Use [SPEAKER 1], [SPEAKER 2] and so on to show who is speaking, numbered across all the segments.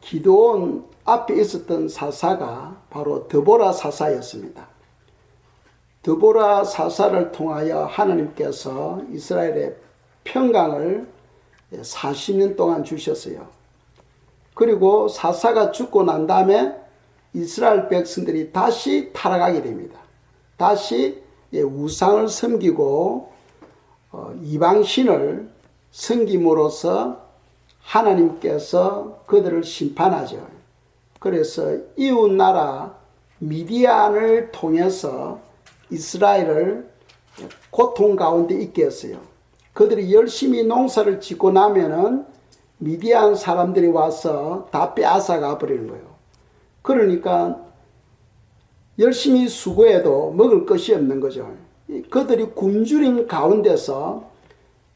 [SPEAKER 1] 기드온 앞에 있었던 사사가 바로 드보라 사사였습니다. 드보라 사사를 통하여 하나님께서 이스라엘의 평강을 40년 동안 주셨어요. 그리고 사사가 죽고 난 다음에 이스라엘 백성들이 다시 타락하게 됩니다. 다시 우상을 섬기고 이방신을 섬김으로써 하나님께서 그들을 심판하죠. 그래서 이웃나라 미디안을 통해서 이스라엘을 고통 가운데 있게 했어요. 그들이 열심히 농사를 짓고 나면은 미디안 사람들이 와서 다 빼앗아가 버리는 거예요. 그러니까 열심히 수고해도 먹을 것이 없는 거죠. 그들이 굶주림 가운데서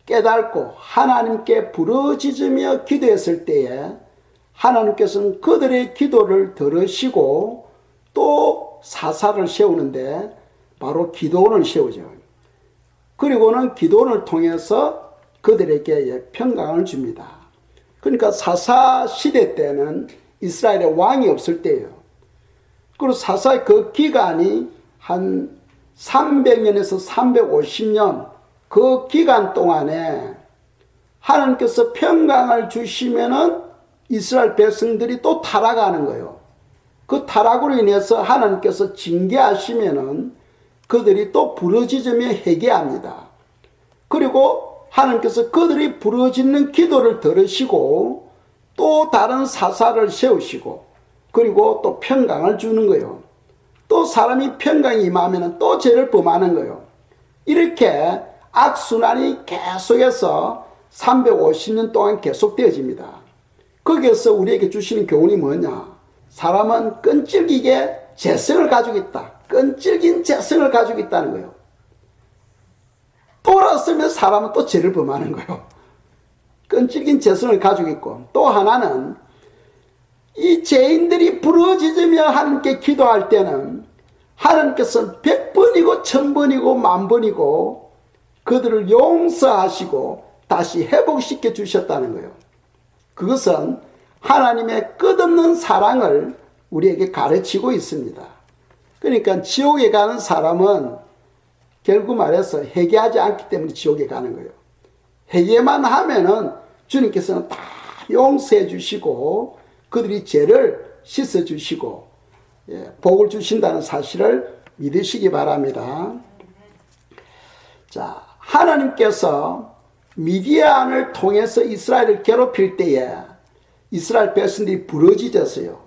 [SPEAKER 1] 깨닫고 하나님께 부르짖으며 기도했을 때에 하나님께서는 그들의 기도를 들으시고 또 사사를 세우는데 바로 기드온을 세우죠. 그리고는 기드온을 통해서 그들에게 평강을 줍니다. 그러니까 사사 시대 때는 이스라엘에 왕이 없을 때예요. 그리고 사사의 그 기간이 한 300년에서 350년 그 기간 동안에 하나님께서 평강을 주시면은 이스라엘 백성들이 또 타락하는 거예요. 그 타락으로 인해서 하나님께서 징계하시면은 그들이 또 부르짖으며 회개합니다. 그리고 하나님께서 그들이 부르짖는 기도를 들으시고 또 다른 사사를 세우시고 그리고 또 평강을 주는 거예요. 또 사람이 평강이 임하면 또 죄를 범하는 거예요. 이렇게 악순환이 계속해서 350년 동안 계속되어집니다. 거기에서 우리에게 주시는 교훈이 뭐냐? 사람은 끈질기게 재성을 가지고 있다. 끈질긴 재성을 가지고 있다는 거예요. 돌아서면 사람은 또 죄를 범하는 거예요. 끈질긴 재성을 가지고 있고 또 하나는 이 죄인들이 부르짖으며 하나님께 기도할 때는 하나님께서 100번이고 1000번이고 10,000번이고 그들을 용서하시고 다시 회복시켜 주셨다는 거예요. 그것은 하나님의 끝없는 사랑을 우리에게 가르치고 있습니다. 그러니까 지옥에 가는 사람은 결국 말해서 회개하지 않기 때문에 지옥에 가는 거예요. 회개만 하면은 주님께서는 다 용서해 주시고 그들이 죄를 씻어 주시고 복을 주신다는 사실을 믿으시기 바랍니다. 자, 하나님께서 미디안을 통해서 이스라엘을 괴롭힐 때에 이스라엘 백성들이 부러지졌어요.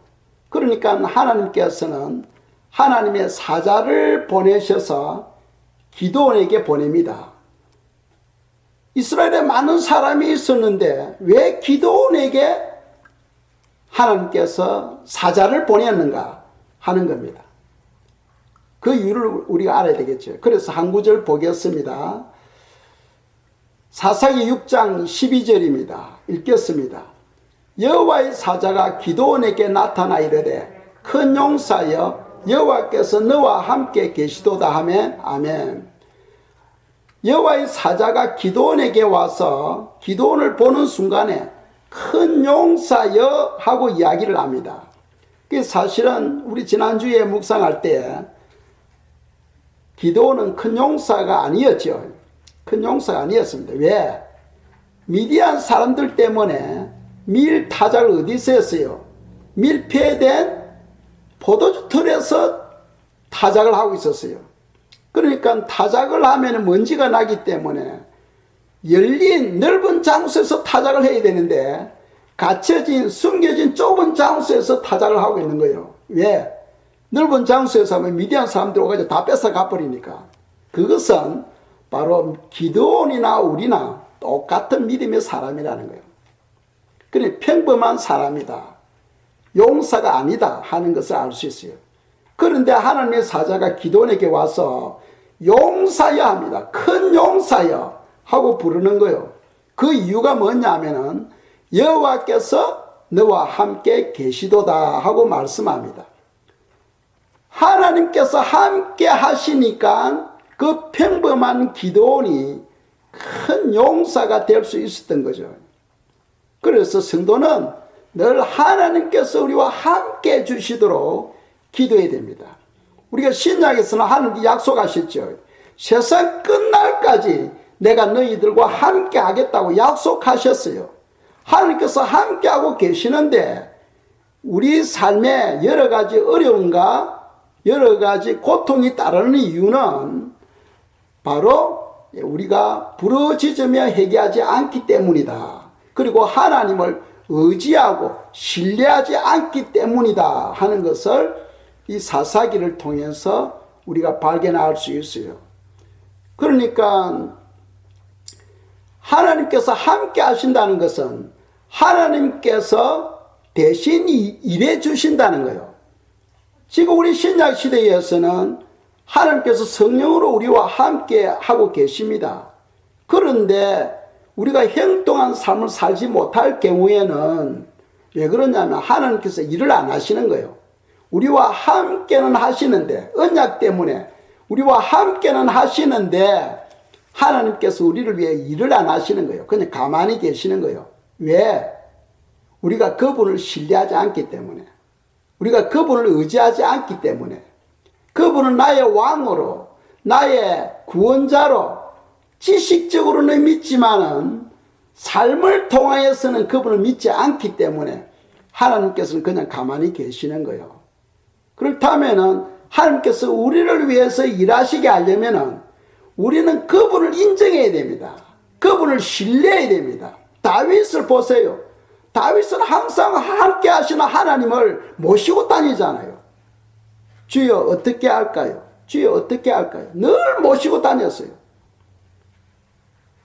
[SPEAKER 1] 그러니까 하나님께서는 하나님의 사자를 보내셔서 기드온에게 보냅니다. 이스라엘에 많은 사람이 있었는데 왜 기드온에게 하나님께서 사자를 보냈는가 하는 겁니다. 그 이유를 우리가 알아야 되겠죠. 그래서 한 구절 보겠습니다. 사사기 6장 12절입니다. 읽겠습니다. 여호와의 사자가 기드온에게 나타나 이르되 큰 용사여 여호와께서 너와 함께 계시도다 하매 아멘. 여호와의 사자가 기드온에게 와서 기드온을 보는 순간에 큰 용사여 하고 이야기를 합니다. 사실은 우리 지난주에 묵상할 때 기드온은 큰 용사가 아니었죠. 큰 용사가 아니었습니다. 왜? 미디안 사람들 때문에 밀 타작을 어디서 했어요? 밀폐된 포도주 틀에서 타작을 하고 있었어요. 그러니까 타작을 하면 먼지가 나기 때문에 열린 넓은 장소에서 타작을 해야 되는데 갇혀진 숨겨진 좁은 장소에서 타작을 하고 있는 거예요. 왜? 넓은 장소에서 하면 미디안 사람들 오가지고 다 뺏어가 버리니까. 그것은 바로 기드온이나 우리나 똑같은 믿음의 사람이라는 거예요. 그러니 평범한 사람이다. 용사가 아니다 하는 것을 알 수 있어요. 그런데 하나님의 사자가 기드온에게 와서 용사여 합니다. 큰 용사여 하고 부르는 거예요. 그 이유가 뭐냐면은 여호와께서 너와 함께 계시도다 하고 말씀합니다. 하나님께서 함께 하시니까 그 평범한 기드온이 큰 용사가 될 수 있었던 거죠. 그래서 성도는 늘 하나님께서 우리와 함께 해주시도록 기도해야 됩니다. 우리가 신약에서는 하나님께 약속하셨죠. 세상 끝날까지 내가 너희들과 함께 하겠다고 약속하셨어요. 하나님께서 함께하고 계시는데 우리 삶에 여러 가지 어려움과 여러 가지 고통이 따르는 이유는 바로 우리가 부르짖으며 회개하지 않기 때문이다. 그리고 하나님을 의지하고 신뢰하지 않기 때문이다 하는 것을 이 사사기를 통해서 우리가 발견할 수 있어요. 그러니까 하나님께서 함께 하신다는 것은 하나님께서 대신 일해 주신다는 거예요. 지금 우리 신약 시대에서는 하나님께서 성령으로 우리와 함께 하고 계십니다. 그런데 우리가 행동한 삶을 살지 못할 경우에는 왜 그러냐면 하나님께서 일을 안 하시는 거예요. 우리와 함께는 하시는데, 언약 때문에 우리와 함께는 하시는데 하나님께서 우리를 위해 일을 안 하시는 거예요. 그냥 가만히 계시는 거예요. 왜? 우리가 그분을 신뢰하지 않기 때문에, 우리가 그분을 의지하지 않기 때문에, 그분은 나의 왕으로, 나의 구원자로 지식적으로는 믿지만은 삶을 통하여서는 그분을 믿지 않기 때문에 하나님께서는 그냥 가만히 계시는 거예요. 그렇다면은 하나님께서 우리를 위해서 일하시게 하려면은 우리는 그분을 인정해야 됩니다. 그분을 신뢰해야 됩니다. 다윗을 보세요. 다윗은 항상 함께 하시는 하나님을 모시고 다니잖아요. 주여 어떻게 할까요? 주여 어떻게 할까요? 늘 모시고 다녔어요.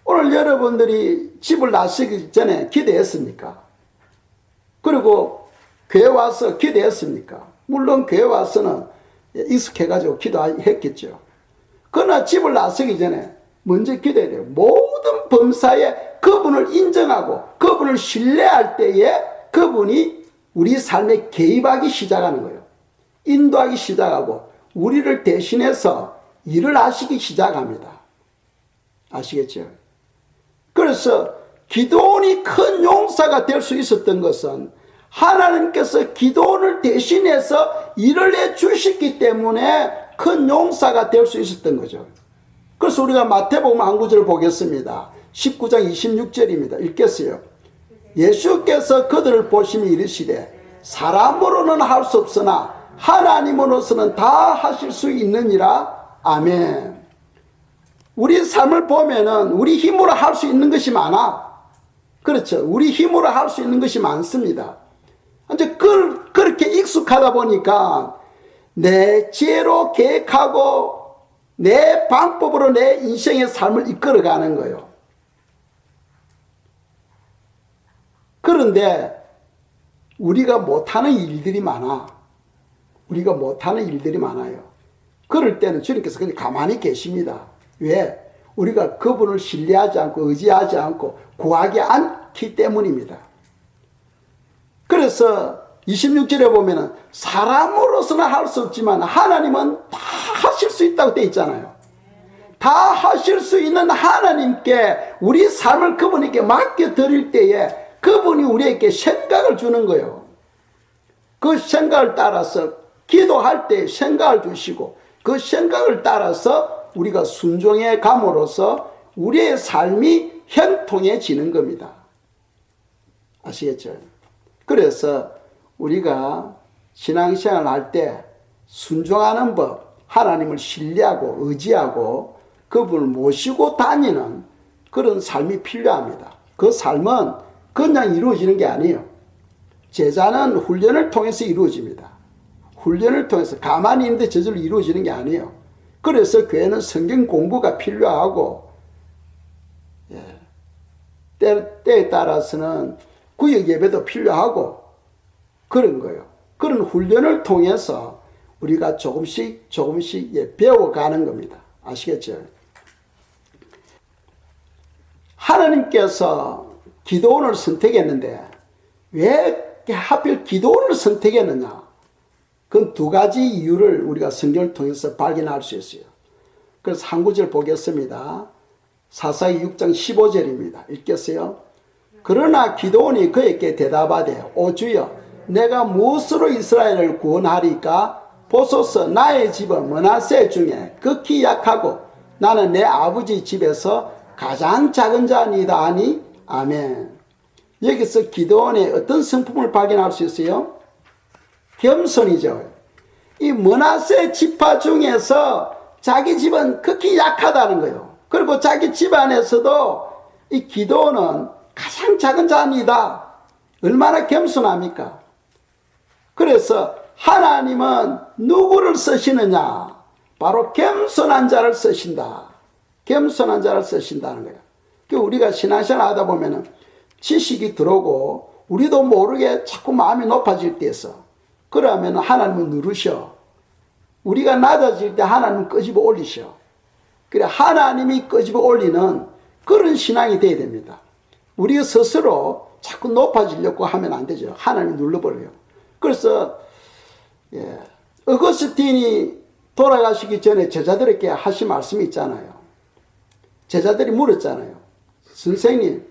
[SPEAKER 1] 오늘 여러분들이 집을 나서기 전에 기도했습니까? 그리고 교회 와서 기도했습니까? 물론 교회 와서는 익숙해가지고 기도했겠죠. 그러나 집을 나서기 전에 먼저 기도해야 돼요. 모든 범사에 그분을 인정하고 그분을 신뢰할 때에 그분이 우리 삶에 개입하기 시작하는 거예요. 인도하기 시작하고 우리를 대신해서 일을 하시기 시작합니다. 아시겠죠? 그래서 기드온이 큰 용사가 될 수 있었던 것은 하나님께서 기드온을 대신해서 일을 해주셨기 때문에 큰 용사가 될 수 있었던 거죠. 그래서 우리가 마태복음 한 구절을 보겠습니다. 19장 26절입니다. 읽겠어요. 예수께서 그들을 보시며 이르시되 사람으로는 할 수 없으나 하나님으로서는 다 하실 수 있느니라. 아멘. 우리 삶을 보면은 우리 힘으로 할 수 있는 것이 많아. 그렇죠. 우리 힘으로 할 수 있는 것이 많습니다. 이제 그렇게 익숙하다 보니까 내 지혜로 계획하고 내 방법으로 내 인생의 삶을 이끌어가는 거예요. 그런데 우리가 못하는 일들이 많아. 우리가 못하는 일들이 많아요. 그럴 때는 주님께서 그냥 가만히 계십니다. 왜? 우리가 그분을 신뢰하지 않고 의지하지 않고 구하지 않기 때문입니다. 그래서 26절에 보면은 사람으로서는 할 수 없지만 하나님은 다 하실 수 있다고 되어 있잖아요. 다 하실 수 있는 하나님께 우리 삶을 그분에게 맡겨드릴 때에 그분이 우리에게 생각을 주는 거예요. 그 생각을 따라서 기도할 때 생각을 주시고 그 생각을 따라서 우리가 순종해 감으로써 우리의 삶이 형통해지는 겁니다. 아시겠죠? 그래서 우리가 신앙생활을 할 때 순종하는 법, 하나님을 신뢰하고 의지하고 그분을 모시고 다니는 그런 삶이 필요합니다. 그 삶은 그냥 이루어지는 게 아니에요. 제자는 훈련을 통해서 이루어집니다. 훈련을 통해서 가만히 있는데 저절로 이루어지는 게 아니에요. 그래서 교회는 성경 공부가 필요하고 때에 따라서는 구역 예배도 필요하고 그런 거예요. 그런 훈련을 통해서 우리가 조금씩 배워가는 겁니다. 아시겠죠? 하나님께서 기드온을 선택했는데 왜 하필 기드온을 선택했느냐? 그건 두 가지 이유를 우리가 성경을 통해서 발견할 수 있어요. 그래서 한 구절 보겠습니다. 사사기 6장 15절입니다. 읽겠어요? 그러나 기드온이 그에게 대답하되 오 주여 내가 무엇으로 이스라엘을 구원하리까? 보소서 나의 집은 므낫세 중에 극히 약하고 나는 내 아버지 집에서 가장 작은 자니이다 하니 아멘. 여기서 기드온의 어떤 성품을 발견할 수 있어요? 겸손이죠. 이 므낫세 지파 중에서 자기 집은 극히 약하다는 거예요. 그리고 자기 집안에서도 이 기드온은 가장 작은 자니다. 얼마나 겸손합니까? 그래서 하나님은 누구를 쓰시느냐? 바로 겸손한 자를 쓰신다. 겸손한 자를 쓰신다는 거예요. 우리가 신앙생활 하다 보면은 지식이 들어오고 우리도 모르게 자꾸 마음이 높아질 때 있어. 그러면 하나님은 누르셔. 우리가 낮아질 때 하나님은 끄집어 올리셔. 그래 하나님이 끄집어 올리는 그런 신앙이 돼야 됩니다. 우리가 스스로 자꾸 높아지려고 하면 안 되죠. 하나님이 눌러버려요. 그래서 어거스틴이 돌아가시기 전에 제자들에게 하신 말씀이 있잖아요. 제자들이 물었잖아요. 선생님,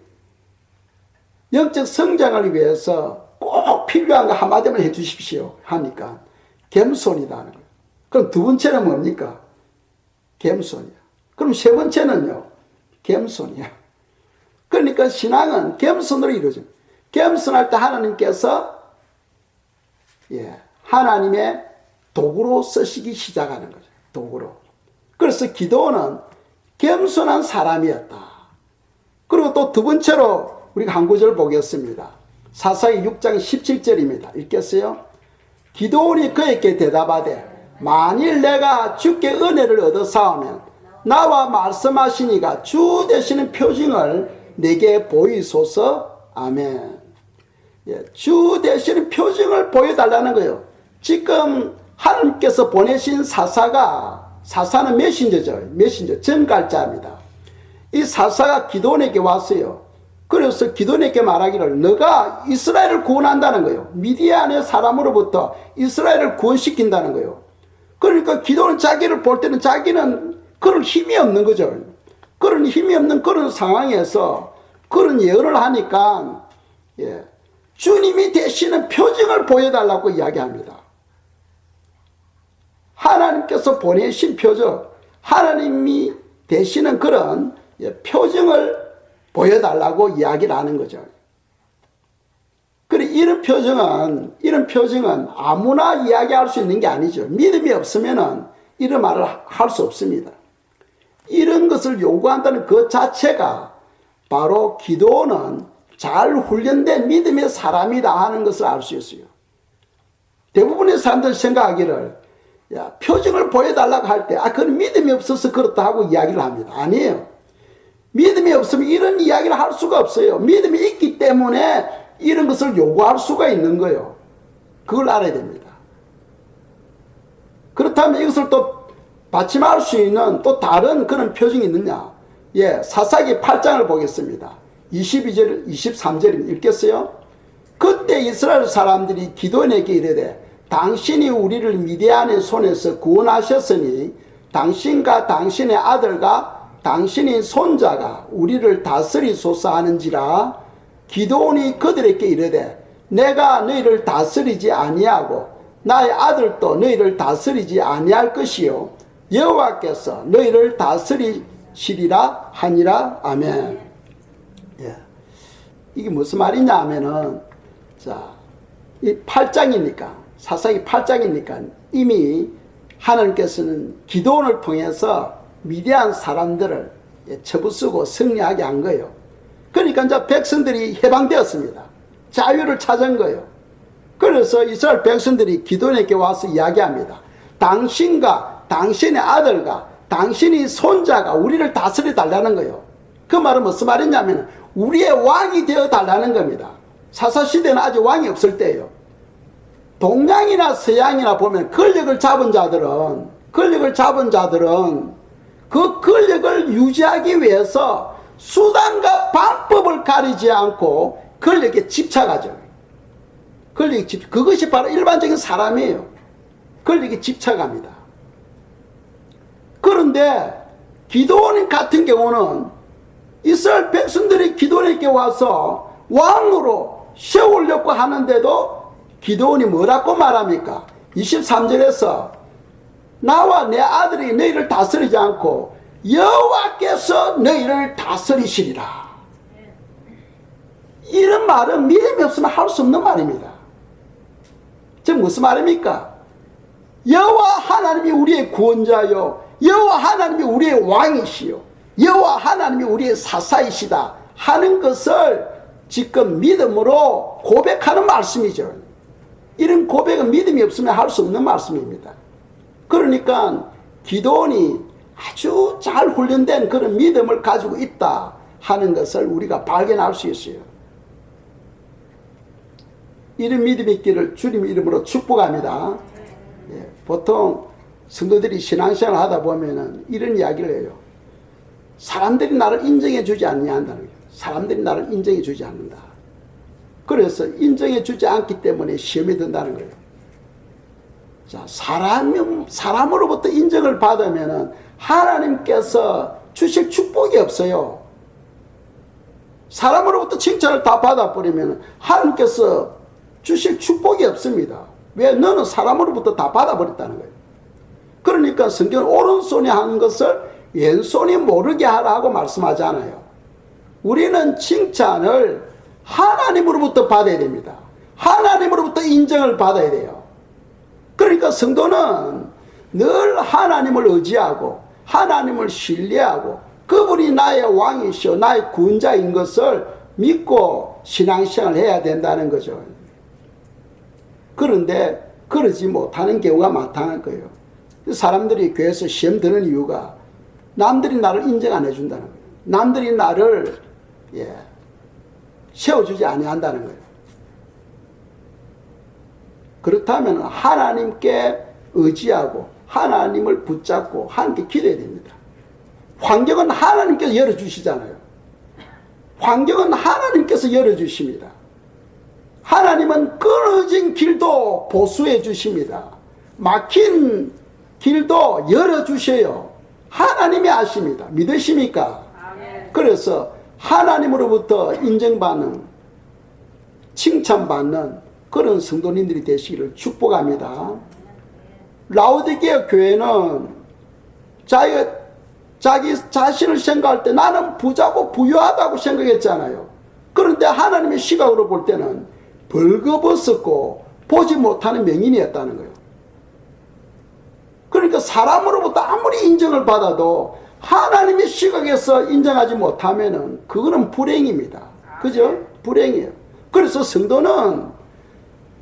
[SPEAKER 1] 영적 성장을 위해서 꼭 필요한 거 한마디만 해주십시오. 하니까 겸손이다는 거예요. 그럼 두 번째는 뭡니까? 겸손이야. 그럼 세 번째는요? 겸손이야. 그러니까 신앙은 겸손으로 이루어집니다. 겸손할 때 하나님께서 하나님의 도구로 쓰시기 시작하는 거죠. 도구로. 그래서 기드온은 겸손한 사람이었다. 그리고 또 두 번째로 우리가 한 구절 보겠습니다. 사사기 6장 17절입니다. 읽겠어요? 기드온이 그에게 대답하되 만일 내가 주께 은혜를 얻어 싸우면 나와 말씀하시니가 주 되시는 표징을 내게 보이소서. 아멘. 주 되시는 표징을 보여달라는 거예요. 지금 하나님께서 보내신 사사는 메신저죠. 메신저, 전갈자입니다. 이 사사가 기드온에게 왔어요. 그래서 기드온에게 말하기를 너가 이스라엘을 구원한다는 거예요. 미디안의 사람으로부터 이스라엘을 구원시킨다는 거예요. 그러니까 기드온은 자기를 볼 때는 자기는 그런 힘이 없는 거죠. 그런 힘이 없는 그런 상황에서 그런 예언을 하니까 주님이 되시는 표징을 보여달라고 이야기합니다. 하나님께서 보내신 표징, 하나님이 되시는 그런 표징을 보여달라고 이야기를 하는 거죠. 그래 이런 표징은 아무나 이야기할 수 있는 게 아니죠. 믿음이 없으면은 이런 말을 할 수 없습니다. 이런 것을 요구한다는 그 자체가 바로 기드온은 잘 훈련된 믿음의 사람이다 하는 것을 알 수 있어요. 대부분의 사람들이 생각하기를 표징을 보여달라고 할 때 그건 믿음이 없어서 그렇다 하고 이야기를 합니다. 아니에요. 믿음이 없으면 이런 이야기를 할 수가 없어요. 믿음이 있기 때문에 이런 것을 요구할 수가 있는 거예요. 그걸 알아야 됩니다. 그렇다면 이것을 또 받침할 수 있는 또 다른 그런 표징이 있느냐? 사사기 8장을 보겠습니다. 22절, 23절입니다. 읽겠어요? 그때 이스라엘 사람들이 기드온에게 이르되 당신이 우리를 미디안의 손에서 구원하셨으니 당신과 당신의 아들과 당신의 손자가 우리를 다스리소서 하는지라. 기드온이 그들에게 이르되 내가 너희를 다스리지 아니하고 나의 아들도 너희를 다스리지 아니할 것이요 여호와께서 너희를 다스리시리라 하니라. 아멘. 이게 무슨 말이냐 하면은 이 8장이니까 사사기 8장이니까 이미 하나님께서는 기드온을 통해서 미디안 사람들을 쳐부수고 승리하게 한 거예요. 그러니까 이제 백성들이 해방되었습니다. 자유를 찾은 거예요. 그래서 이스라엘 백성들이 기드온에게 와서 이야기합니다. 당신과 당신의 아들과 당신의 손자가 우리를 다스려 달라는 거예요. 그 말은 무슨 말이냐면 우리의 왕이 되어 달라는 겁니다. 사사시대는 아직 왕이 없을 때예요. 동양이나 서양이나 보면 권력을 잡은 자들은 그 권력을 유지하기 위해서 수단과 방법을 가리지 않고 권력에 집착하죠. 그것이 바로 일반적인 사람이에요. 권력에 집착합니다. 그런데 기드온 같은 경우는 이스라엘 백성들이 기드온에게 와서 왕으로 세우려고 하는데도 기드온이 뭐라고 말합니까? 23절에서 나와 내 아들이 너희를 다스리지 않고 여호와께서 너희를 다스리시리라. 이런 말은 믿음이 없으면 할 수 없는 말입니다. 즉 무슨 말입니까? 여호와 하나님이 우리의 구원자요, 여호와 하나님이 우리의 왕이시요, 여호와 하나님이 우리의 사사이시다 하는 것을 지금 믿음으로 고백하는 말씀이죠. 이런 고백은 믿음이 없으면 할 수 없는 말씀입니다. 그러니까 기드온이 아주 잘 훈련된 그런 믿음을 가지고 있다 하는 것을 우리가 발견할 수 있어요. 이런 믿음이 있기를 주님 이름으로 축복합니다. 예, 보통 성도들이 신앙생활을 하다 보면은 이런 이야기를 해요. 사람들이 나를 인정해 주지 않는다는 거예요. 사람들이 나를 인정해 주지 않는다. 그래서 인정해 주지 않기 때문에 시험에 든다는 거예요. 자, 사람으로부터 인정을 받으면은 하나님께서 주실 축복이 없어요. 사람으로부터 칭찬을 다 받아버리면 하나님께서 주실 축복이 없습니다. 왜? 너는 사람으로부터 다 받아버렸다는 거예요. 그러니까 성경은 오른손이 하는 것을 왼손이 모르게 하라고 말씀하잖아요. 우리는 칭찬을 하나님으로부터 받아야 됩니다. 하나님으로부터 인정을 받아야 돼요. 그러니까 성도는 늘 하나님을 의지하고 하나님을 신뢰하고 그분이 나의 왕이시오 나의 구원자인 것을 믿고 신앙생활을 해야 된다는 거죠. 그런데 그러지 못하는 경우가 많다는 거예요. 사람들이 교회에서 시험 드는 이유가 남들이 나를 인정 안 해준다는 거예요. 남들이 나를 세워주지 아니한다는 거예요. 그렇다면 하나님께 의지하고 하나님을 붙잡고 하나님께 기도해야 됩니다. 환경은 하나님께서 열어주시잖아요. 환경은 하나님께서 열어주십니다. 하나님은 끊어진 길도 보수해 주십니다. 막힌 길도 열어주셔요. 하나님이 아십니다. 믿으십니까? 아멘. 그래서 하나님으로부터 인정받는, 칭찬받는 그런 성도님들이 되시기를 축복합니다. 라오디게아 교회는 자기 자신을 생각할 때 나는 부자고 부유하다고 생각했잖아요. 그런데 하나님의 시각으로 볼 때는 벌거벗었고 보지 못하는 명인이었다는 거예요. 그러니까 사람으로부터 아무리 인정을 받아도 하나님의 시각에서 인정하지 못하면은 그거는 불행입니다. 그죠? 불행이에요. 그래서 성도는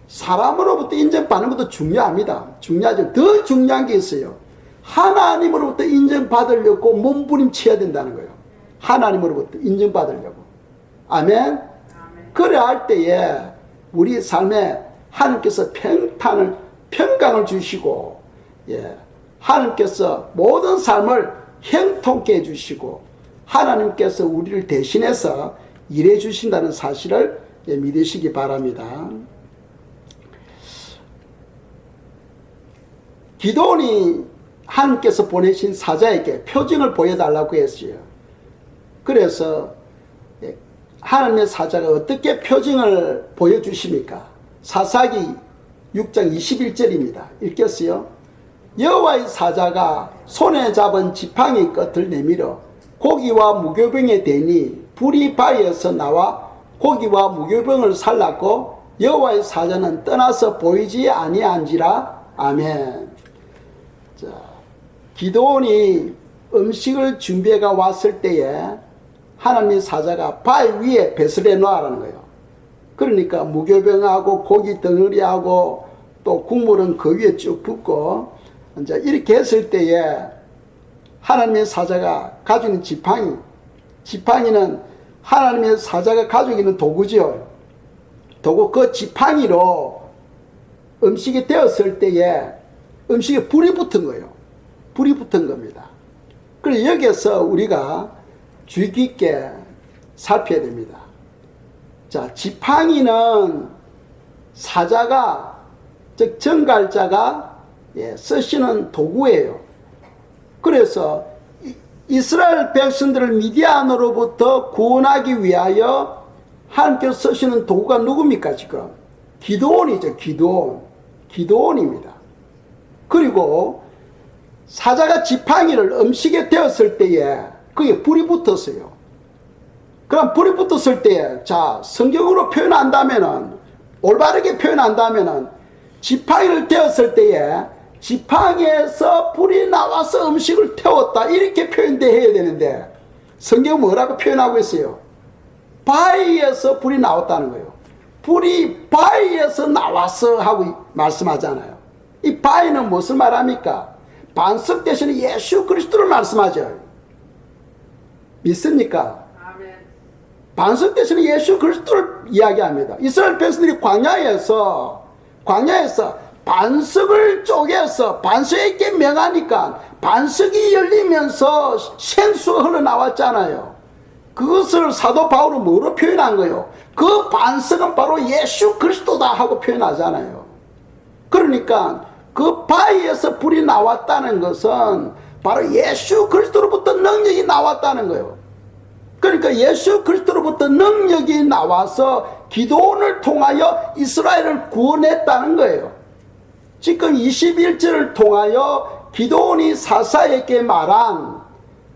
[SPEAKER 1] 사람으로부터 인정받는 것도 중요합니다. 중요하죠. 더 중요한 게 있어요. 하나님으로부터 인정받으려고 몸부림쳐야 된다는 거예요. 하나님으로부터 인정받으려고. 아멘? 그래야 할 때에 우리 삶에 하나님께서 평강을 주시고, 하나님께서 모든 삶을 형통케 해주시고, 하나님께서 우리를 대신해서 일해 주신다는 사실을 믿으시기 바랍니다. 기드온이 하나님께서 보내신 사자에게 표징을 보여달라고 했어요. 그래서 하나님의 사자가 어떻게 표징을 보여주십니까? 사사기 6장 21절입니다. 읽겠어요? 여호와의 사자가 손에 잡은 지팡이 끝을 내밀어 고기와 무교병에 대니 불이 바위에서 나와 고기와 무교병을 살랐고 여호와의 사자는 떠나서 보이지 아니한지라. 아멘. 자, 기드온이 음식을 준비해가 왔을 때에 하나님의 사자가 바위 위에 배설 해놓으라는 거예요. 그러니까 무교병하고 고기 덩어리하고 또 국물은 그 위에 쭉 붓고 이제 이렇게 했을 때에 하나님의 사자가 가지고 있는 지팡이는 하나님의 사자가 가지고 있는 도구죠. 도구, 그 지팡이로 음식이 되었을 때에 음식에 불이 붙은 거예요. 불이 붙은 겁니다. 그래서 여기에서 우리가 주의 깊게 살펴야 됩니다. 자, 지팡이는 사자가, 즉 정갈자가 쓰시는 도구예요. 그래서 이스라엘 백성들을 미디안으로부터 구원하기 위하여 하나님께서 쓰시는 도구가 누굽니까 지금? 기드온이죠. 기드온입니다. 그리고 사자가 지팡이를 음식에 대었을 때에 그게 불이 붙었어요. 그럼 불이 붙었을 때에 자 성경으로 표현한다면은 올바르게 표현한다면은 지팡이를 대었을 때에 지팡이에서 불이 나와서 음식을 태웠다 이렇게 표현돼야 되는데 성경은 뭐라고 표현하고 있어요? 바위에서 불이 나왔다는 거예요. 불이 바위에서 나왔어 하고 말씀하잖아요. 이 바위는 무엇을 말합니까? 반석 대신에 예수 그리스도를 말씀하죠. 믿습니까?
[SPEAKER 2] 아멘.
[SPEAKER 1] 반석 대신에 예수 그리스도를 이야기합니다. 이스라엘 백성들이 광야에서 반석을 쪼개서 반석에게 명하니까 반석이 열리면서 생수가 흘러나왔잖아요. 그것을 사도 바울은 뭐로 표현한 거예요? 그 반석은 바로 예수 그리스도다 하고 표현하잖아요. 그러니까 그 바위에서 불이 나왔다는 것은 바로 예수 그리스도로부터 능력이 나왔다는 거예요. 그러니까 예수 그리스도로부터 능력이 나와서 기도원을 통하여 이스라엘을 구원했다는 거예요. 지금 21절을 통하여 기도원이 사사에게 말한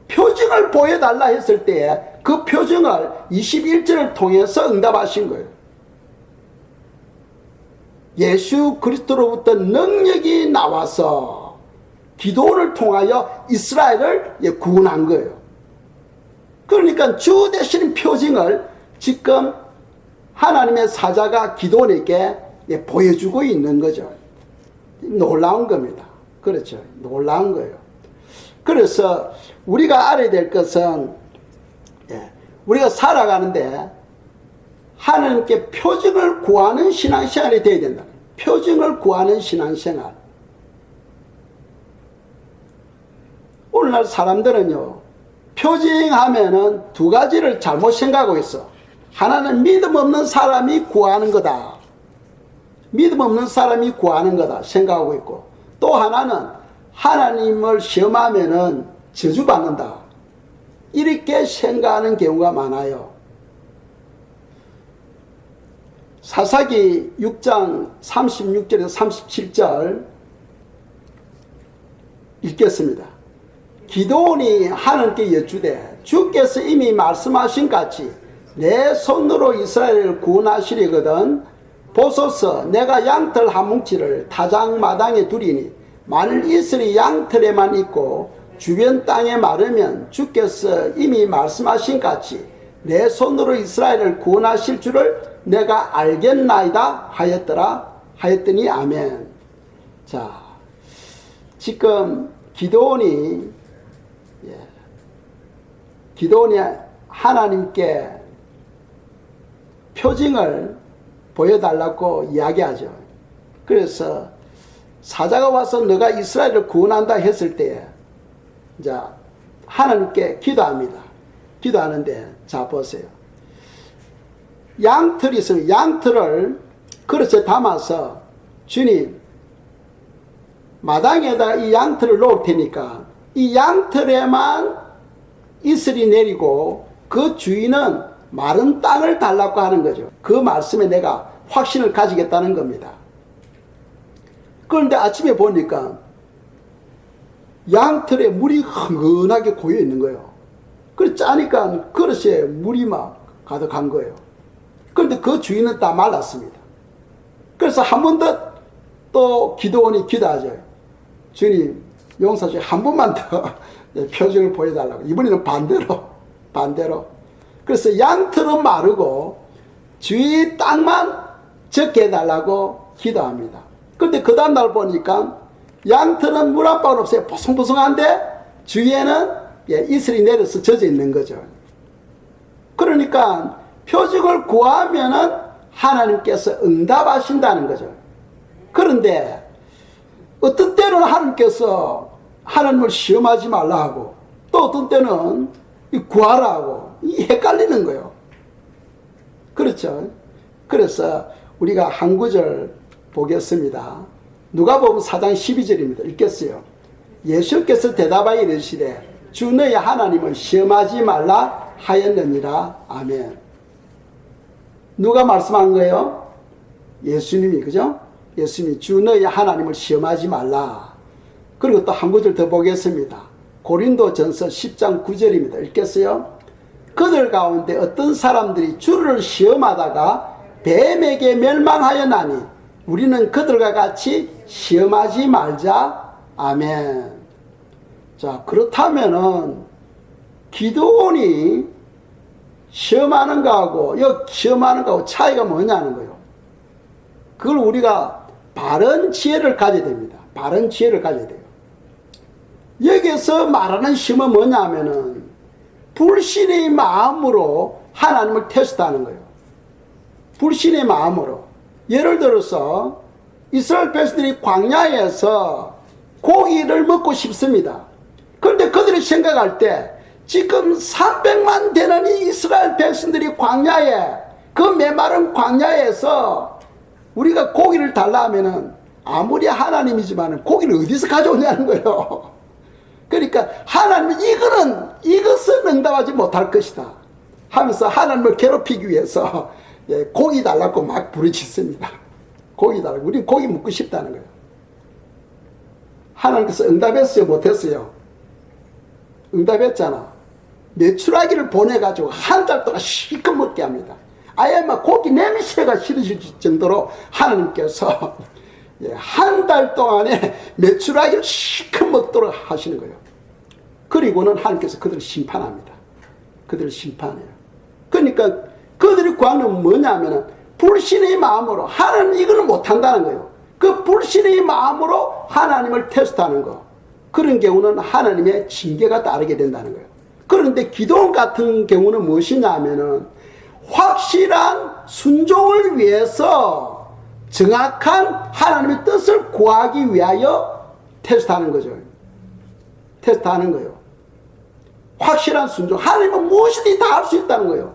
[SPEAKER 1] 표징을 보여달라 했을 때에 그 표징을 21절을 통해서 응답하신 거예요. 예수 그리스도로부터 능력이 나와서 기도원을 통하여 이스라엘을 구원한 거예요. 그러니까 주 되시는 표징을 지금 하나님의 사자가 기도원에게 보여주고 있는 거죠. 놀라운 겁니다. 그렇죠. 놀라운 거예요. 그래서 우리가 알아야 될 것은 우리가 살아가는데 하나님께 표징을 구하는 신앙생활이 되어야 된다. 표징을 구하는 신앙생활. 오늘날 사람들은요, 표징하면은 두 가지를 잘못 생각하고 있어. 하나는 믿음 없는 사람이 구하는 거다. 믿음 없는 사람이 구하는 거다 생각하고 있고, 또 하나는 하나님을 시험하면은 저주받는다. 이렇게 생각하는 경우가 많아요. 사사기 6장 36절에서 37절 읽겠습니다. 기도원이 하나님께 여쭈되 주께서 이미 말씀하신 같이 내 손으로 이스라엘을 구원하시려거든 보소서 내가 양털 한 뭉치를 타작 마당에 두리니 만일 이슬이 양털에만 있고 주변 땅에 마르면 주께서 이미 말씀하신 같이 내 손으로 이스라엘을 구원하실 줄을 내가 알겠나이다 하였더니 아멘. 자, 지금 기도원이 하나님께 표징을 보여달라고 이야기하죠. 그래서 사자가 와서 너가 이스라엘을 구원한다 했을 때 이제 하나님께 기도합니다. 기도하는데 자 보세요. 양털이 있으면 양털을 그릇에 담아서 주님 마당에다 이 양털을 놓을 테니까 이 양털에만 이슬이 내리고 그 주인은 마른 땅을 달라고 하는 거죠. 그 말씀에 내가 확신을 가지겠다는 겁니다. 그런데 아침에 보니까 양털에 물이 흥건하게 고여 있는 거예요. 그래서 짜니까 그릇에 물이 막 가득한 거예요. 그런데 그 주인은 다 말랐습니다. 그래서 한 번 더 또 기도원이 기도하죠. 주님 용서주시고 한 번만 더 표징을 보여달라고. 이번에는 반대로. 그래서 양털은 마르고 주위 땅만 적게 해달라고 기도합니다. 그런데 그 다음날 보니까 양털은 물 한 방울 없어요. 보송보송한데 주위에는 이슬이 내려서 젖어 있는 거죠. 그러니까 표징을 구하면은 하나님께서 응답하신다는 거죠. 그런데 어떤 때는 하나님께서 하나님을 시험하지 말라 하고 또 어떤 때는 구하라 하고 헷갈리는 거예요. 그렇죠. 그래서 우리가 한 구절 보겠습니다. 누가복음 4장 12절입니다. 읽겠어요. 예수께서 대답하여 이르시되 주 너희 하나님을 시험하지 말라 하였느니라. 아멘. 누가 말씀한 거예요? 예수님이, 그죠? 예수님이 주 너희 하나님을 시험하지 말라. 그리고 또 한 구절 더 보겠습니다. 고린도전서 10장 9절입니다. 읽겠어요? 그들 가운데 어떤 사람들이 주를 시험하다가 뱀에게 멸망하였나니 우리는 그들과 같이 시험하지 말자. 아멘. 자, 그렇다면은 기도원이 시험하는 거하고 여기 시험하는 거하고 차이가 뭐냐는 거예요. 그걸 우리가 바른 지혜를 가져야 됩니다. 바른 지혜를 가져야 돼요. 여기에서 말하는 시험은 뭐냐면은 불신의 마음으로 하나님을 테스트하는 거예요. 불신의 마음으로. 예를 들어서 이스라엘 백성들이 광야에서 고기를 먹고 싶습니다. 그런데 그들이 생각할 때 지금 300만 되는 이 이스라엘 백성들이 광야에, 그 메마른 광야에서 우리가 고기를 달라 하면은 아무리 하나님이지만 고기를 어디서 가져오냐는 거예요. 그러니까 하나님은 이것은 응답하지 못할 것이다 하면서 하나님을 괴롭히기 위해서 고기 달라고 막 부르짖습니다. 고기 달라고. 우리는 고기 먹고 싶다는 거예요. 하나님께서 응답했어요? 못했어요? 응답했잖아. 메추라기를 보내가지고 한 달 동안 실컷 먹게 합니다. 아예 막 고기 냄새가 싫으실 정도로 하나님께서 한 달 동안에 메추라기를 실컷 먹도록 하시는 거예요. 그리고는 하나님께서 그들을 심판합니다. 그들을 심판해요. 그러니까 그들이 구하는 건 뭐냐면은 불신의 마음으로, 하나님 이거는 못한다는 거예요. 그 불신의 마음으로 하나님을 테스트하는 거, 그런 경우는 하나님의 징계가 따르게 된다는 거예요. 그런데 기도원 같은 경우는 무엇이냐 하면은 확실한 순종을 위해서 정확한 하나님의 뜻을 구하기 위하여 테스트하는 거죠. 테스트하는 거예요. 확실한 순종. 하나님은 무엇이든 다 할 수 있다는 거예요.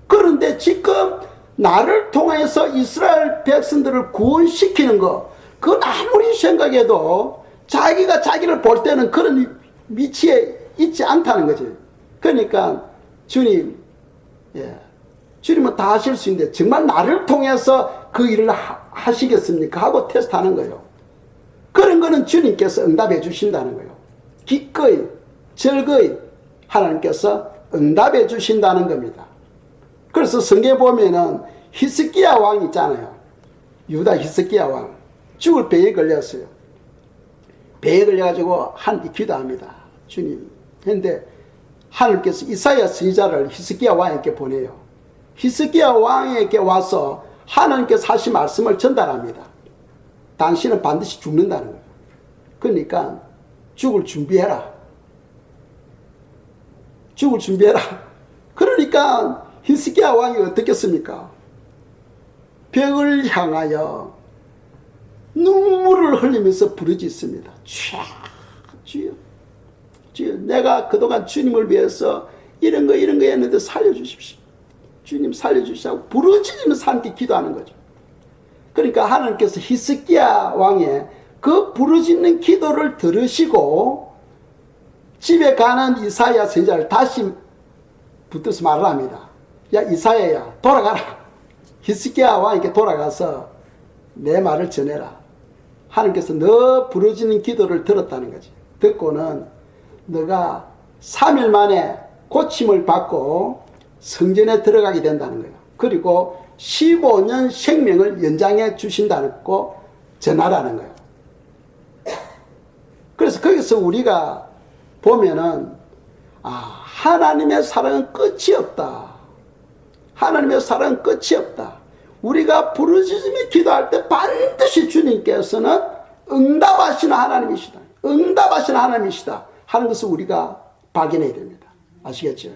[SPEAKER 1] 그런데 지금 나를 통해서 이스라엘 백성들을 구원시키는 거, 그건 아무리 생각해도 자기가 자기를 볼 때는 그런 위치에 있지 않다는 거지. 그러니까 주님, 주님은 다 하실 수 있는데 정말 나를 통해서 그 일을 하시겠습니까? 하고 테스트하는 거예요. 그런 거는 주님께서 응답해 주신다는 거예요. 기꺼이, 즐거이 하나님께서 응답해 주신다는 겁니다. 그래서 성경에 보면은 히스기야 왕 있잖아요. 유다 히스기야 왕. 죽을 배에 걸렸어요. 배에 걸려가지고 하나님께 기도합니다. 주님. 그런데 하나님께서 이사야 선지자를 히스기야 왕에게 보내요. 히스기야 왕에게 와서 하나님께서 하신 말씀을 전달합니다. 당신은 반드시 죽는다는 거예요. 그러니까 죽을 준비해라. 죽을 준비해라. 그러니까 히스기야 왕이 어떻게 했습니까? 벽을 향하여 눈물을 흘리면서 부르짖습니다. 주여, 주여, 내가 그동안 주님을 위해서 이런 거 했는데 살려주십시오. 주님 살려주시라고 부르짖으면서 하나님께 기도하는 거죠. 그러니까 하나님께서 히스기야 왕의 그 부르짖는 기도를 들으시고 집에 가는 이사야 선지자를 다시 붙들어서 말을 합니다. 야, 이사야야, 돌아가라. 히스기야 왕에게 돌아가서 내 말을 전해라. 하나님께서 너 부르짖는 기도를 들었다는 거지. 듣고는 너가 3일 만에 고침을 받고 성전에 들어가게 된다는 거예요. 그리고 15년 생명을 연장해 주신다고 전하라는 거예요. 그래서 거기서 우리가 보면은 하나님의 사랑은 끝이 없다. 하나님의 사랑은 끝이 없다. 우리가 부르짖으며 기도할 때 반드시 주님께서는 응답하시는 하나님이시다. 응답하시는 하나님이시다 하는 것을 우리가 발견해야 됩니다. 아시겠죠?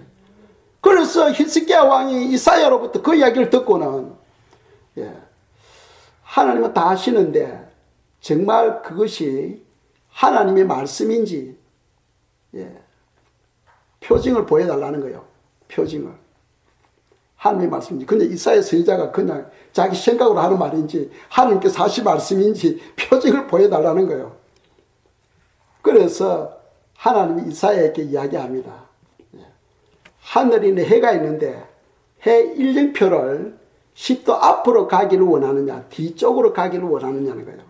[SPEAKER 1] 그래서 히스기야 왕이 이사야로부터 그 이야기를 듣고는 하나님은 다 하시는데 정말 그것이 하나님의 말씀인지 표징을 보여달라는 거예요. 표징을. 하나님의 말씀인지. 근데 이사야 선지자가 그냥 자기 생각으로 하는 말인지 하나님께서 하신 말씀인지 표징을 보여달라는 거예요. 그래서 하나님이 이사야에게 이야기합니다. 하늘에 해가 있는데 해 일정표를 10도 앞으로 가기를 원하느냐, 뒤쪽으로 가기를 원하느냐는 거예요.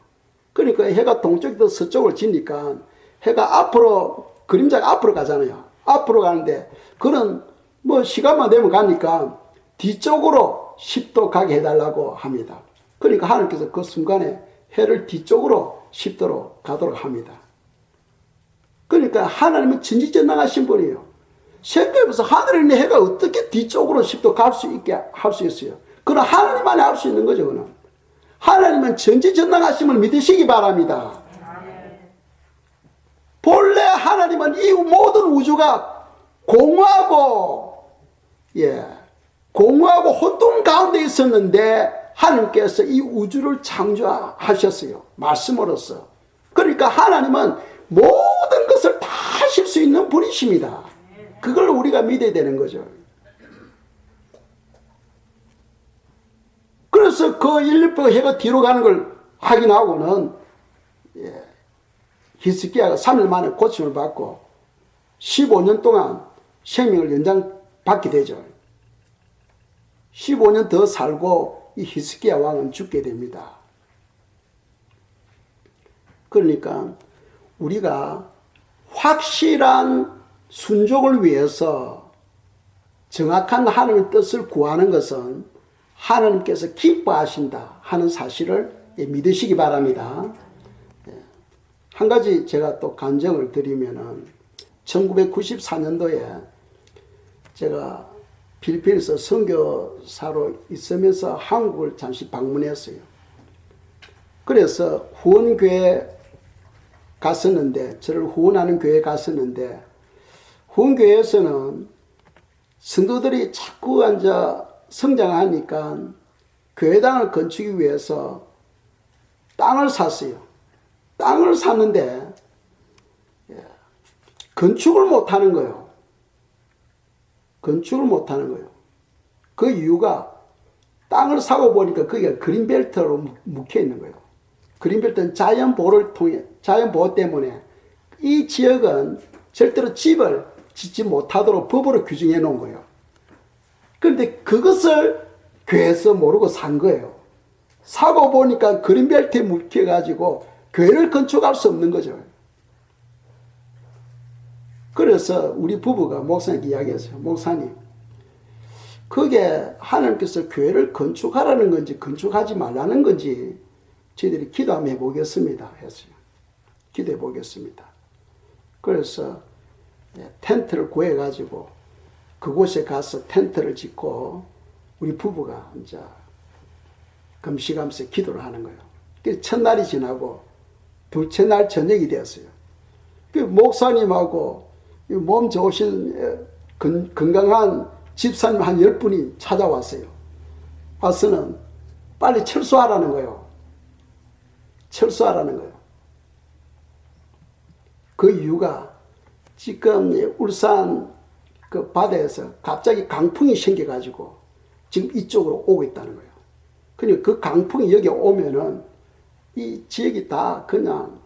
[SPEAKER 1] 그러니까 해가 동쪽에서 서쪽으로 지니까 해가 앞으로, 그림자가 앞으로 가잖아요. 앞으로 가는데, 그런 뭐 시간만 되면 가니까 뒤쪽으로 10도 가게 해달라고 합니다. 그러니까 하나님께서 그 순간에 해를 뒤쪽으로 10도로 가도록 합니다. 그러니까 하나님은 전지전능하신 분이에요. 생각해보세요. 하늘에 있는 해가 어떻게 뒤쪽으로 10도 갈 수 있게 할 수 있어요? 그건 하나님만이 알 수 있는 거죠. 그는. 하나님은 전지전능하심을 믿으시기 바랍니다. 본래 하나님은 이 모든 우주가 공허하고 혼돈 가운데 있었는데 하나님께서 이 우주를 창조하셨어요. 말씀으로써. 그러니까 하나님은 모든 것을 다 하실 수 있는 분이십니다. 그걸 우리가 믿어야 되는 거죠. 그래서 그 1년표가 해가 뒤로 가는 걸 확인하고는 히스기야가 3일 만에 고침을 받고 15년 동안 생명을 연장받게 되죠. 15년 더 살고 이 히스기야 왕은 죽게 됩니다. 그러니까 우리가 확실한 순종을 위해서 정확한 하나님의 뜻을 구하는 것은 하나님께서 기뻐하신다 하는 사실을 믿으시기 바랍니다. 한 가지 제가 또 간증을 드리면은 1994년도에 제가 필리핀에서 선교사로 있으면서 한국을 잠시 방문했어요. 그래서 후원교회 갔었는데, 저를 후원하는 교회에 갔었는데, 후원교회에서는 성도들이 자꾸 성장하니까 교회당을 건축하기 위해서 땅을 샀어요. 땅을 샀는데 건축을 못하는 거예요. 건축을 못하는 거예요. 그 이유가 땅을 사고 보니까 그게 그린벨트로 묵혀 있는 거예요. 그린벨트는 자연보호 때문에 이 지역은 절대로 집을 짓지 못하도록 법으로 규정해 놓은 거예요. 그런데 그것을 교회에서 모르고 산 거예요. 사고 보니까 그린벨트에 묵혀가지고 교회를 건축할 수 없는 거죠. 그래서 우리 부부가 목사님께 이야기했어요. 목사님, 그게 하나님께서 교회를 건축하라는 건지 건축하지 말라는 건지 저희들이 기도 한번 해보겠습니다 했어요. 기도해 보겠습니다. 그래서 텐트를 구해가지고 그곳에 가서 텐트를 짓고 우리 부부가 이제 금식하면서 기도를 하는 거예요. 그래서 첫날이 지나고 둘째 날 저녁이 되었어요. 그 목사님하고 몸 좋으신 건강한 집사님 한 10분이 찾아왔어요. 와서는 빨리 철수하라는 거예요. 철수하라는 거예요. 그 이유가 지금 울산 그 바다에서 갑자기 강풍이 생겨가지고 지금 이쪽으로 오고 있다는 거예요. 그러니까 그 강풍이 여기 오면은 이 지역이 다 그냥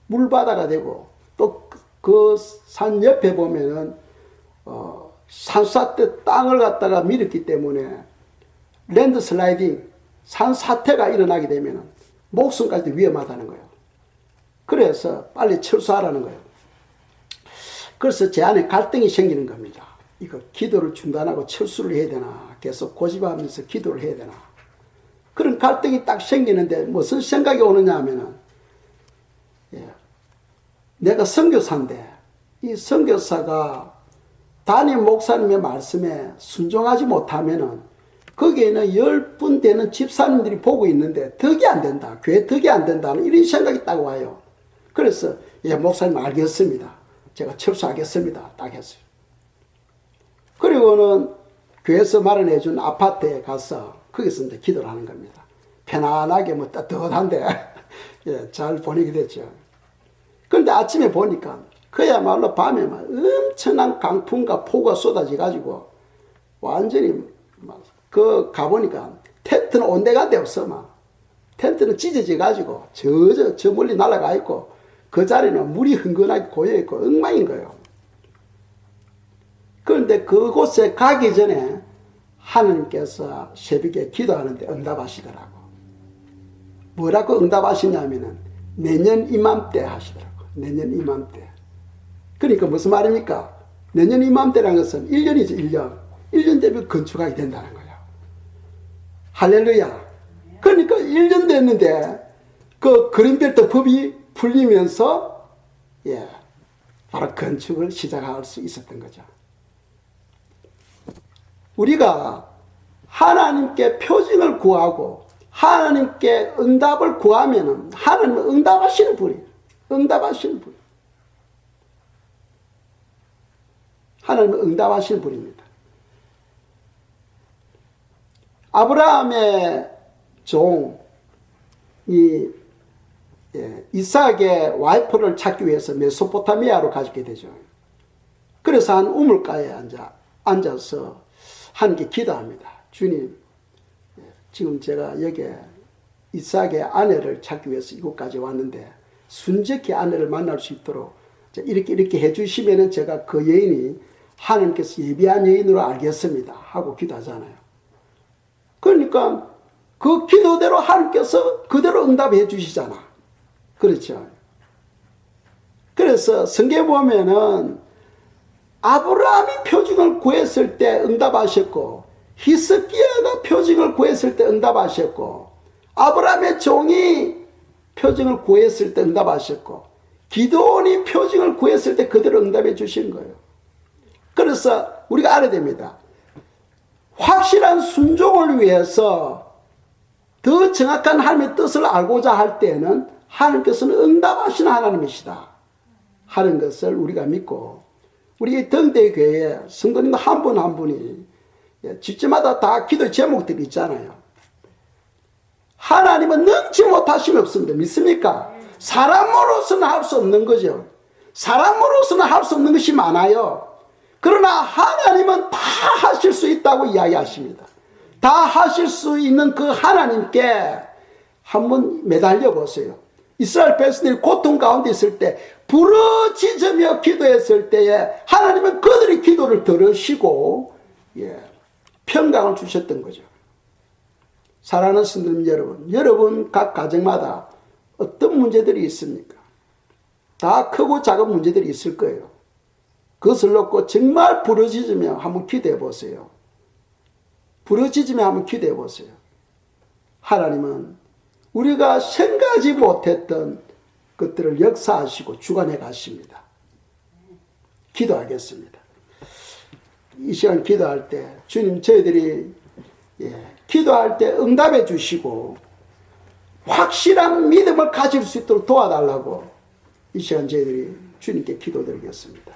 [SPEAKER 1] 물바다가 되고 또 그 산 옆에 보면은 산사 때 땅을 갖다가 밀었기 때문에 랜드 슬라이딩 산사태가 일어나게 되면은 목숨까지 위험하다는 거예요. 그래서 빨리 철수하라는 거예요. 그래서 제 안에 갈등이 생기는 겁니다. 이거 기도를 중단하고 철수를 해야 되나, 계속 고집하면서 기도를 해야 되나, 그런 갈등이 딱 생기는데 무슨 생각이 오느냐 하면은 내가 선교사인데 이 선교사가 담임 목사님의 말씀에 순종하지 못하면은 거기에는 10분 되는 집사님들이 보고 있는데 덕이 안 된다, 교회 덕이 안 된다는 이런 생각이 딱 와요. 그래서 목사님 알겠습니다, 제가 철수하겠습니다 딱 했어요. 그리고는 교회에서 마련해 준 아파트에 가서 거기서 이제 기도를 하는 겁니다. 편안하게 뭐 따뜻한데 잘 보내게 됐죠. 그런데 아침에 보니까 그야말로 밤에 막 엄청난 강풍과 폭우가 쏟아져 가지고 완전히 막 가보니까 텐트는 온데간데 없어. 막 텐트는 찢어져 가지고 저 멀리 날아가 있고 그 자리는 물이 흥건하게 고여 있고 엉망인 거예요. 그런데 그곳에 가기 전에 하나님께서 새벽에 기도하는데 응답하시더라고. 뭐라고 응답하시냐면은 내년 이맘때 하시더라고. 내년 이맘때. 그러니까 무슨 말입니까? 내년 이맘때라는 것은 1년이죠, 1년. 1년 되면 건축하게 된다는 거예요. 할렐루야. 그러니까 1년 됐는데 그 그린벨트 법이 풀리면서 바로 건축을 시작할 수 있었던 거죠. 우리가 하나님께 표징을 구하고 하나님께 응답을 구하면은 하나님은 응답하시는 분이에요. 응답하시는 분. 하나님은 응답하시는 분입니다. 아브라함의 종 이삭의 와이프를 찾기 위해서 메소포타미아로 가게 되죠. 그래서 한 우물가에 앉아서 하나님께 기도합니다. 주님, 지금 제가 여기에 이삭의 아내를 찾기 위해서 이곳까지 왔는데 순적히 아내를 만날 수 있도록 이렇게 해주시면은 제가 그 여인이 하나님께서 예비한 여인으로 알겠습니다 하고 기도하잖아요. 그러니까 그 기도대로 하나님께서 그대로 응답해 주시잖아. 그렇죠. 그래서 성경에 보면은 아브라함이 표징을 구했을 때 응답하셨고 히스기야가 표징을 구했을 때 응답하셨고 아브라함의 종이 표징을 구했을 때 응답하셨고 기도원이 표징을 구했을 때 그대로 응답해 주신 거예요. 그래서 우리가 알아야 됩니다. 확실한 순종을 위해서 더 정확한 하나님의 뜻을 알고자 할 때는 하나님께서는 응답하시는 하나님이시다 하는 것을 우리가 믿고 우리 등대교회에 성도님 한 분 한 분이 집집마다 다 기도 제목들이 있잖아요. 하나님은 능치 못하심이 없습니다. 믿습니까? 사람으로서는 할 수 없는 거죠. 사람으로서는 할 수 없는 것이 많아요. 그러나 하나님은 다 하실 수 있다고 이야기하십니다. 다 하실 수 있는 그 하나님께 한번 매달려 보세요. 이스라엘 백성들이 고통 가운데 있을 때 부르짖으며 기도했을 때에 하나님은 그들의 기도를 들으시고 평강을 주셨던 거죠. 사랑하는 성도님 여러분 각 가정마다 어떤 문제들이 있습니까? 다 크고 작은 문제들이 있을 거예요. 그것을 놓고 정말 부르짖으며 한번 기도해 보세요. 부르짖으며 한번 기도해 보세요. 하나님은 우리가 생각하지 못했던 것들을 역사하시고 주관해 가십니다. 기도하겠습니다. 이 시간 기도할 때 주님 저희들이 기도할 때 응답해 주시고 확실한 믿음을 가질 수 있도록 도와달라고 이 시간 저희들이 주님께 기도드리겠습니다.